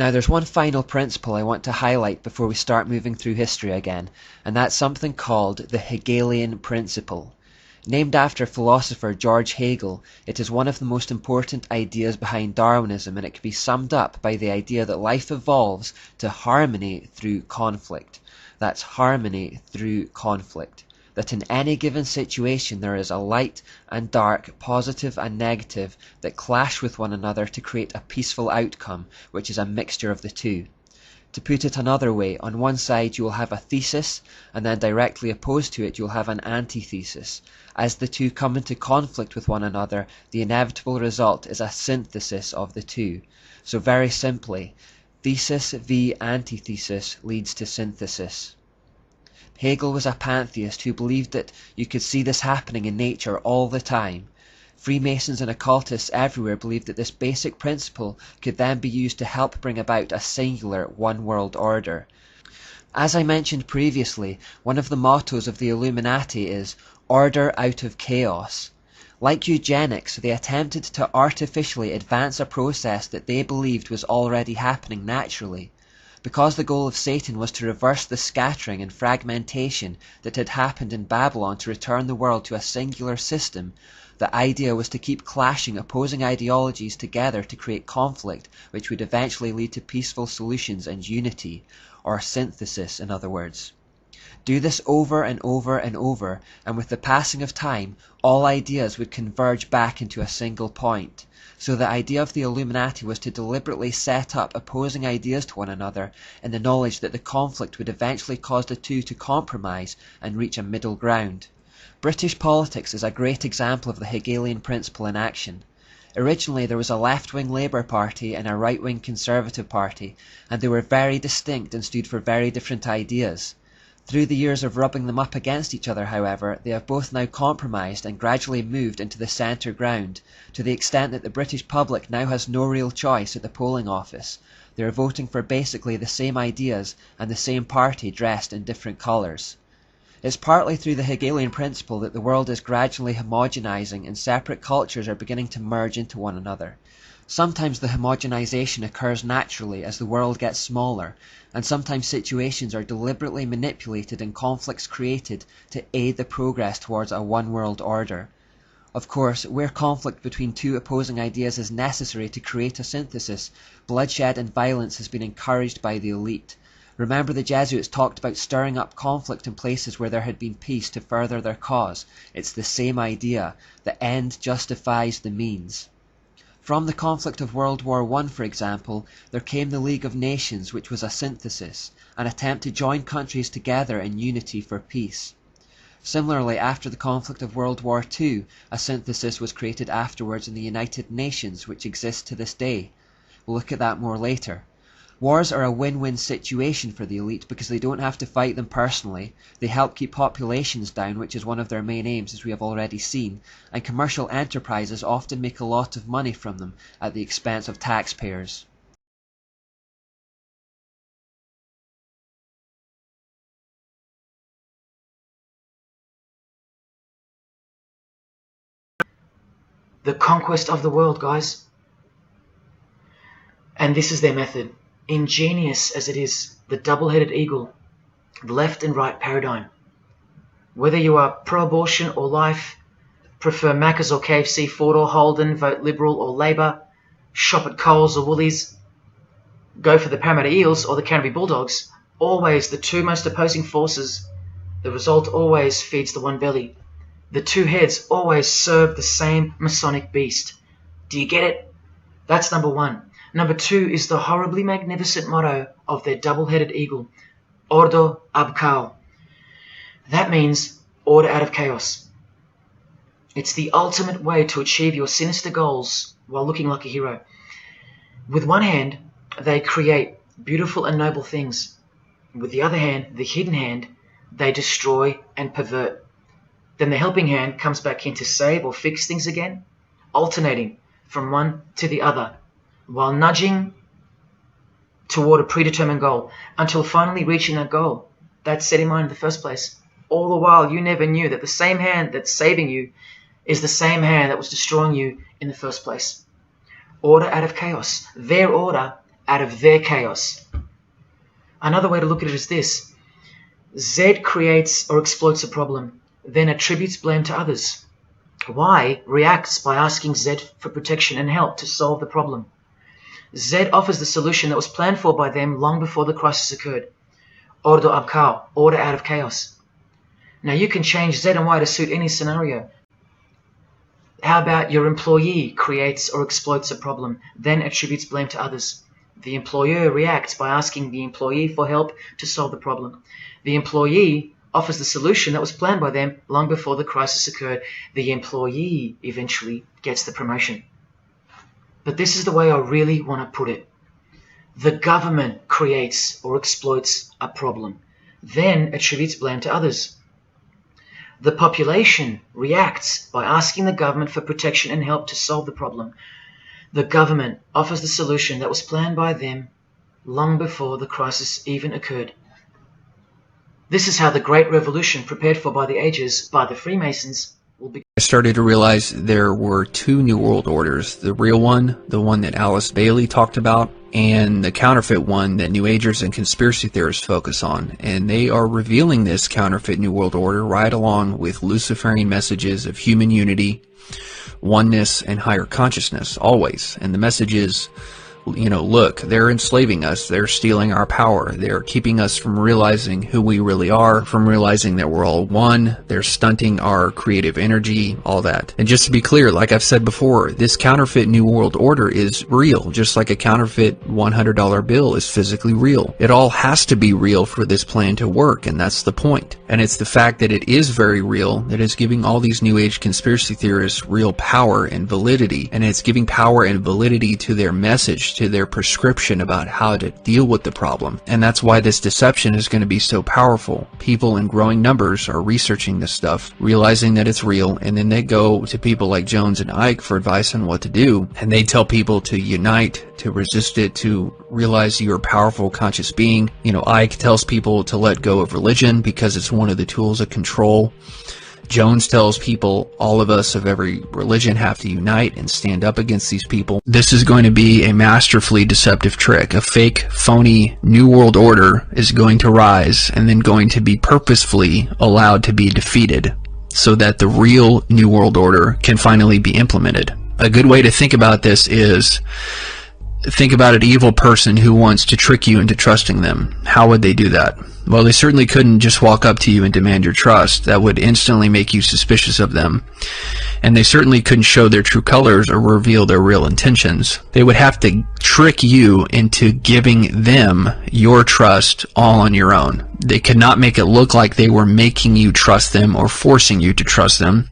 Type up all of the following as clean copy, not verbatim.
Now there's one final principle I want to highlight before we start moving through history again, and that's something called the Hegelian principle. Named after philosopher George Hegel, it is one of the most important ideas behind Darwinism, and it can be summed up by the idea that life evolves to harmony through conflict. That's harmony through conflict. That in any given situation there is a light and dark, positive and negative that clash with one another to create a peaceful outcome, which is a mixture of the two. To put it another way, on one side you will have a thesis, and then directly opposed to it you will have an antithesis. As the two come into conflict with one another, the inevitable result is a synthesis of the two. So very simply, thesis v antithesis leads to synthesis. Hegel was a pantheist who believed that you could see this happening in nature all the time. Freemasons and occultists everywhere believed that this basic principle could then be used to help bring about a singular one-world order. As I mentioned previously, one of the mottos of the Illuminati is order out of chaos. Like eugenics, they attempted to artificially advance a process that they believed was already happening naturally. Because the goal of Satan was to reverse the scattering and fragmentation that had happened in Babylon to return the world to a singular system, the idea was to keep clashing opposing ideologies together to create conflict, which would eventually lead to peaceful solutions and unity, or synthesis in other words. Do this over and over and over, and with the passing of time, all ideas would converge back into a single point. So the idea of the Illuminati was to deliberately set up opposing ideas to one another in the knowledge that the conflict would eventually cause the two to compromise and reach a middle ground. British politics is a great example of the Hegelian principle in action. Originally there was a left-wing Labour Party and a right-wing Conservative Party, and they were very distinct and stood for very different ideas. Through the years of rubbing them up against each other, however, they have both now compromised and gradually moved into the centre ground, to the extent that the British public now has no real choice at the polling office. They are voting for basically the same ideas and the same party dressed in different colours. It's partly through the Hegelian principle that the world is gradually homogenizing and separate cultures are beginning to merge into one another. Sometimes the homogenization occurs naturally as the world gets smaller, and sometimes situations are deliberately manipulated and conflicts created to aid the progress towards a one-world order. Of course, where conflict between two opposing ideas is necessary to create a synthesis, bloodshed and violence has been encouraged by the elite. Remember, the Jesuits talked about stirring up conflict in places where there had been peace to further their cause. It's the same idea. The end justifies the means. From the conflict of World War I, for example, there came the League of Nations, which was a synthesis, an attempt to join countries together in unity for peace. Similarly, after the conflict of World War II, a synthesis was created afterwards in the United Nations, which exists to this day. We'll look at that more later. Wars are a win-win situation for the elite because they don't have to fight them personally, they help keep populations down, which is one of their main aims as we have already seen, and commercial enterprises often make a lot of money from them at the expense of taxpayers. The conquest of the world, guys. And this is their method. Ingenious as it is, the double-headed eagle, the left and right paradigm. Whether you are pro-abortion or life, prefer Macca's or KFC, Ford or Holden, vote Liberal or Labour, shop at Coles or Woolies, go for the Parramatta Eels or the Canterbury Bulldogs, always the two most opposing forces, the result always feeds the one belly. The two heads always serve the same Masonic beast. Do you get it? That's number one. Number two is the horribly magnificent motto of their double-headed eagle, Ordo ab Chaos. That means order out of chaos. It's the ultimate way to achieve your sinister goals while looking like a hero. With one hand, they create beautiful and noble things. With the other hand, the hidden hand, they destroy and pervert. Then the helping hand comes back in to save or fix things again, alternating from one to the other, while nudging toward a predetermined goal, until finally reaching that goal that's set in mind in the first place. All the while, you never knew that the same hand that's saving you is the same hand that was destroying you in the first place. Order out of chaos. Their order out of their chaos. Another way to look at it is this. Z creates or exploits a problem, then attributes blame to others. Y reacts by asking Z for protection and help to solve the problem. Z offers the solution that was planned for by them long before the crisis occurred. Order ab chaos, order out of chaos. Now you can change Z and Y to suit any scenario. How about your employee creates or exploits a problem, then attributes blame to others? The employer reacts by asking the employee for help to solve the problem. The employee offers the solution that was planned by them long before the crisis occurred. The employee eventually gets the promotion. But this is the way I really want to put it. The government creates or exploits a problem, then attributes blame to others. The population reacts by asking the government for protection and help to solve the problem. The government offers the solution that was planned by them long before the crisis even occurred. This is how the Great Revolution, prepared for by the ages by the Freemasons, will begin. I started to realize there were two New World Orders, the real one, the one that Alice Bailey talked about, and the counterfeit one that New Agers and conspiracy theorists focus on. And they are revealing this counterfeit New World Order right along with Luciferian messages of human unity, oneness, and higher consciousness, always. And the message is, look, they're enslaving us, they're stealing our power, they're keeping us from realizing who we really are, from realizing that we're all one, they're stunting our creative energy, all that. And just to be clear, like I've said before, this counterfeit New World Order is real, just like a counterfeit $100 bill is physically real. It all has to be real for this plan to work, and that's the point. And it's the fact that it is very real that is giving all these New Age conspiracy theorists real power and validity, and it's giving power and validity to their message, to their prescription about how to deal with the problem. And that's why this deception is going to be so powerful. People in growing numbers are researching this stuff, realizing that it's real, and then they go to people like Jones and Ike for advice on what to do, and they tell people to unite, to resist it, to realize you're a powerful conscious being. Ike tells people to let go of religion because it's one of the tools of control. Jones tells people all of us of every religion have to unite and stand up against these people. This is going to be a masterfully deceptive trick. A fake, phony New World Order is going to rise and then going to be purposefully allowed to be defeated so that the real New World Order can finally be implemented. A good way to think about this is, think about an evil person who wants to trick you into trusting them. How would they do that? Well, they certainly couldn't just walk up to you and demand your trust. That would instantly make you suspicious of them. And they certainly couldn't show their true colors or reveal their real intentions. They would have to trick you into giving them your trust all on your own. They could not make it look like they were making you trust them or forcing you to trust them,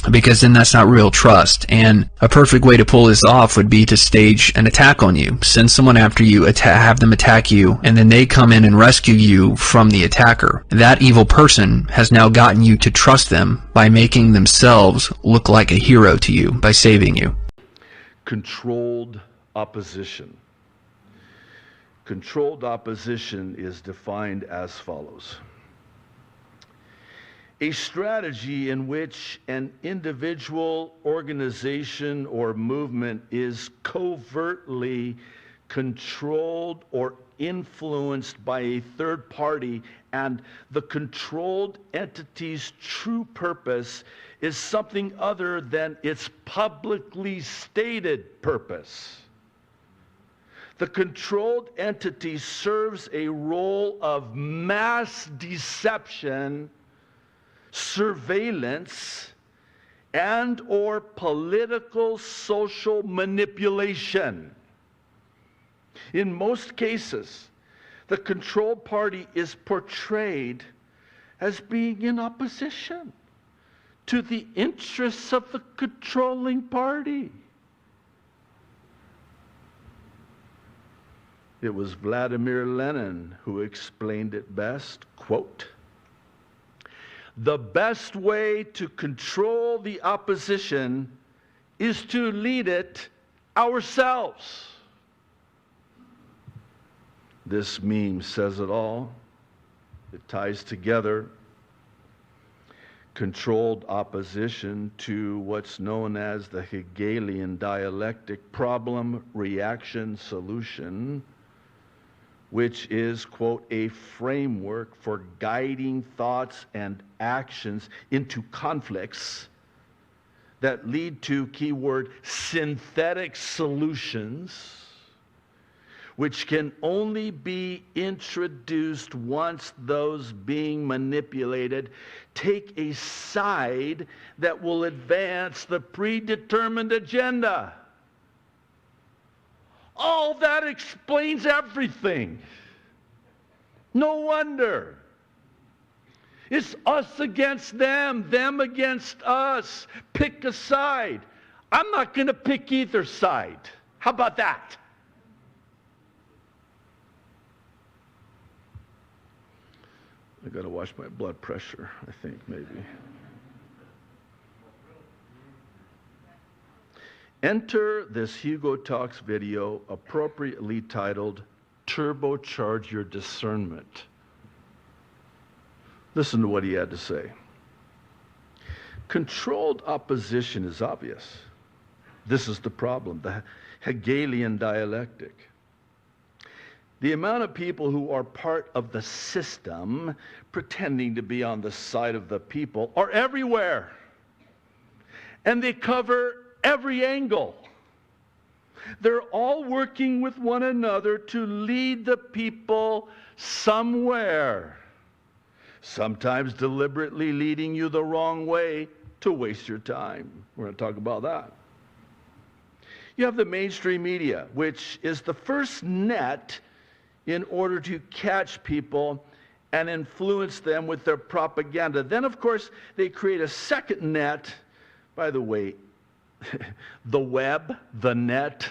because then that's not real trust. And a perfect way to pull this off would be to stage an attack on you. Send someone after you, have them attack you, and then they come in and rescue you from the attacker. That evil person has now gotten you to trust them by making themselves look like a hero to you, by saving you. Controlled opposition. Controlled opposition is defined as follows: a strategy in which an individual, organization, or movement is covertly controlled or influenced by a third party, and the controlled entity's true purpose is something other than its publicly stated purpose. The controlled entity serves a role of mass deception, surveillance, and or political social manipulation. In most cases, the controlled party is portrayed as being in opposition to the interests of the controlling party. It was Vladimir Lenin who explained it best, quote, "The best way to control the opposition is to lead it ourselves." This meme says it all. It ties together controlled opposition to what's known as the Hegelian Dialectic, problem, reaction, solution, which is, quote, a framework for guiding thoughts and actions into conflicts that lead to, keyword, synthetic solutions, which can only be introduced once those being manipulated take a side that will advance the predetermined agenda. All that explains everything. No wonder. It's us against them against us. Pick a side. I'm not going to pick either side. How about that? I got to watch my blood pressure, I think, maybe. Enter this Hugo Talks video, appropriately titled, Turbocharge Your Discernment. Listen to what he had to say. Controlled opposition is obvious. This is the problem, the Hegelian dialectic. The amount of people who are part of the system, pretending to be on the side of the people, are everywhere. And they cover every angle. They're all working with one another to lead the people somewhere. Sometimes deliberately leading you the wrong way to waste your time. We're going to talk about that. You have the mainstream media, which is the first net in order to catch people and influence them with their propaganda. Then, of course, they create a second net. By the way, the web, the net.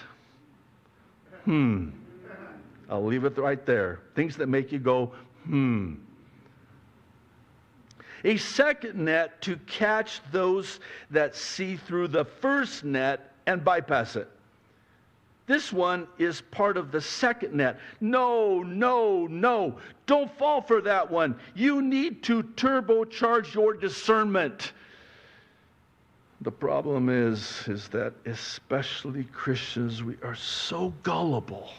I'll leave it right there. Things that make you go, A second net to catch those that see through the first net and bypass it. This one is part of the second net. No, no, no. Don't fall for that one. You need to turbocharge your discernment. The problem is that especially Christians, we are so gullible.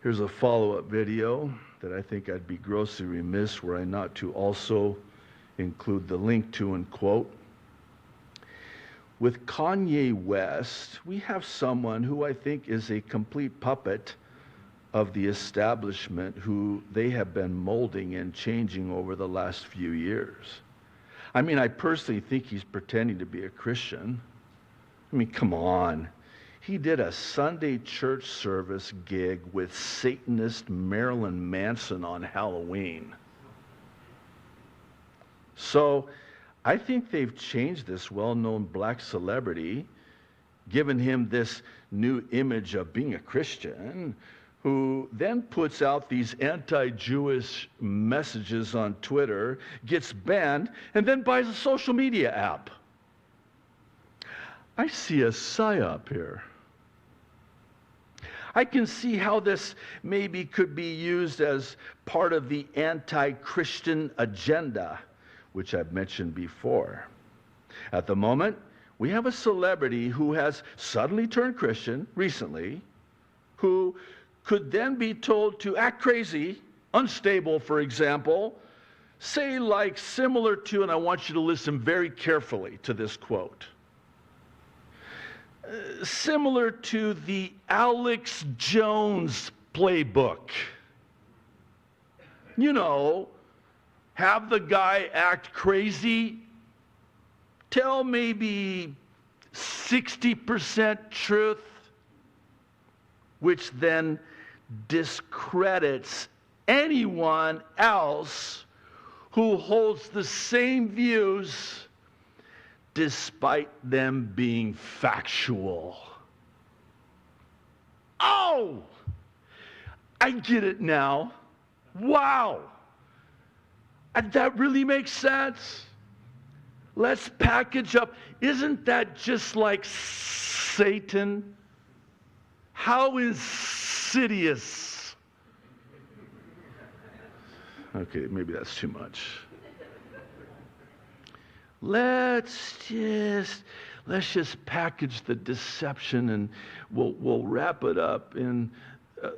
Here's a follow-up video that I think I'd be grossly remiss were I not to also include the link to and quote. With Kanye West, we have someone who I think is a complete puppet of the establishment who they have been molding and changing over the last few years. I mean, I personally think he's pretending to be a Christian. I mean, come on. He did a Sunday church service gig with Satanist Marilyn Manson on Halloween. So I think they've changed this well-known black celebrity, given him this new image of being a Christian, who then puts out these anti-Jewish messages on Twitter, gets banned, and then buys a social media app. I see a psyop here. I can see how this maybe could be used as part of the anti-Christian agenda, which I've mentioned before. At the moment, we have a celebrity who has suddenly turned Christian recently, who could then be told to act crazy, unstable, for example, say like similar to, and I want you to listen very carefully to this quote, similar to the Alex Jones playbook. You know, have the guy act crazy, tell maybe 60% truth, which then discredits anyone else who holds the same views despite them being factual. Oh, I get it now. Wow. And that really makes sense. Let's package up. Isn't that just like Satan? How insidious. Okay, maybe that's too much. Let's just package the deception, and we'll wrap it up in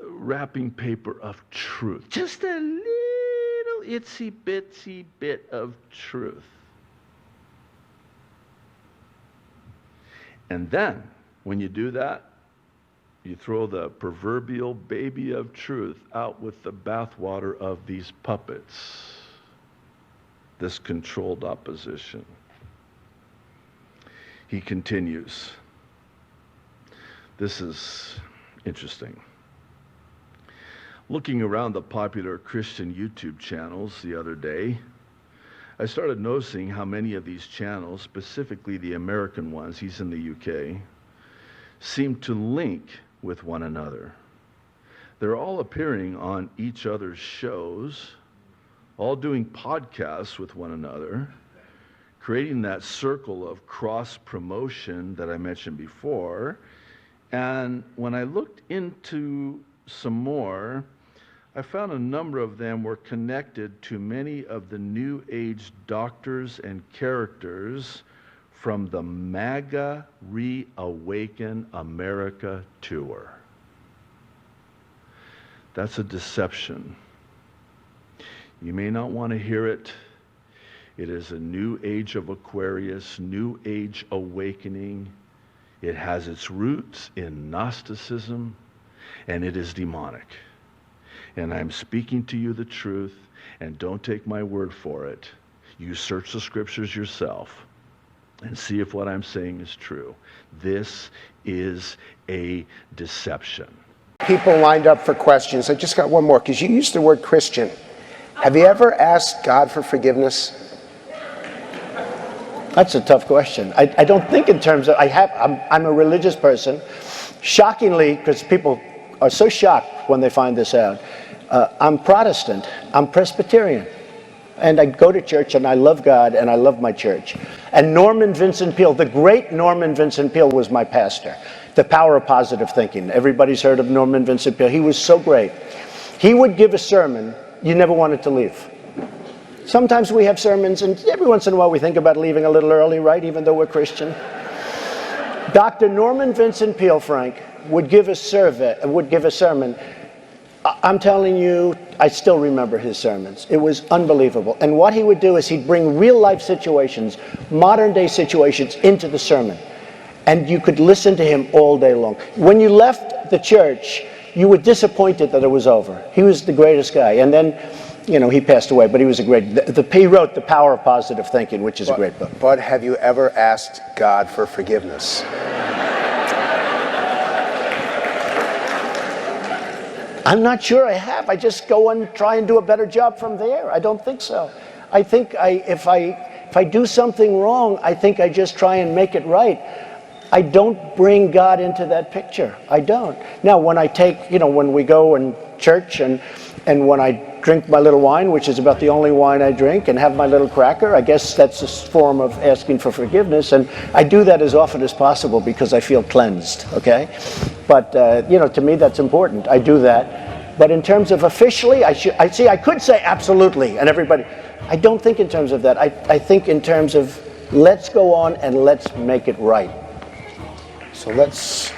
wrapping paper of truth. Just a little itsy bitsy bit of truth. And then, when you do that, you throw the proverbial baby of truth out with the bathwater of these puppets, this controlled opposition. He continues. This is interesting. Looking around the popular Christian YouTube channels the other day, I started noticing how many of these channels, specifically the American ones, he's in the UK, seem to link with one another. They're all appearing on each other's shows, all doing podcasts with one another, creating that circle of cross-promotion that I mentioned before. And when I looked into some more, I found a number of them were connected to many of the New Age doctors and characters from the MAGA Reawaken America tour. That's a deception. You may not want to hear it. It is a new age of Aquarius, new age awakening. It has its roots in Gnosticism, and it is demonic. And I'm speaking to you the truth, and don't take my word for it. You search the scriptures yourself and see if what I'm saying is true. This is a deception. People lined up for questions. I just got one more, because you used the word Christian. Have you ever asked God for forgiveness? That's a tough question. I don't think in terms of, I'm a religious person. Shockingly, because people are so shocked when they find this out, I'm Protestant, I'm Presbyterian. And I go to church, and I love God, and I love my church. And Norman Vincent Peale, the great Norman Vincent Peale, was my pastor. The Power of Positive Thinking. Everybody's heard of Norman Vincent Peale. He was so great. He would give a sermon you never wanted to leave. Sometimes we have sermons, and every once in a while we think about leaving a little early, right, even though we're Christian. Dr. Norman Vincent Peale, Frank, would give a sermon. I'm telling you, I still remember his sermons. It was unbelievable. And what he would do is he'd bring real-life situations, modern-day situations, into the sermon. And you could listen to him all day long. When you left the church, you were disappointed that it was over. He was the greatest guy. And then, you know, he passed away, but he was a great... He wrote The Power of Positive Thinking, which is a great book. But have you ever asked God for forgiveness? I'm not sure I have. I just go and try and do a better job from there. I don't think so. I think if I do something wrong, I think I just try and make it right. I don't bring God into that picture. I don't. Now, when I take, when we go in church and when I drink my little wine, which is about the only wine I drink, and have my little cracker, I guess that's a form of asking for forgiveness. And I do that as often as possible because I feel cleansed, okay? But, to me, that's important. I do that. But in terms of officially, I could say absolutely, and everybody, I don't think in terms of that. I think in terms of let's go on and let's make it right. So let's...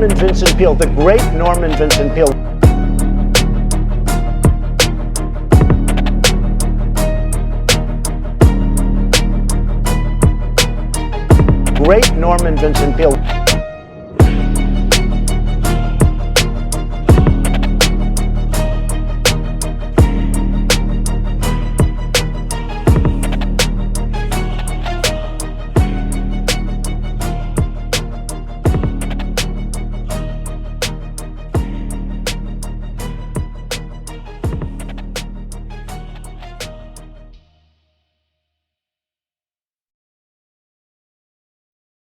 Norman Vincent Peale, the great Norman Vincent Peale. Great Norman Vincent Peale.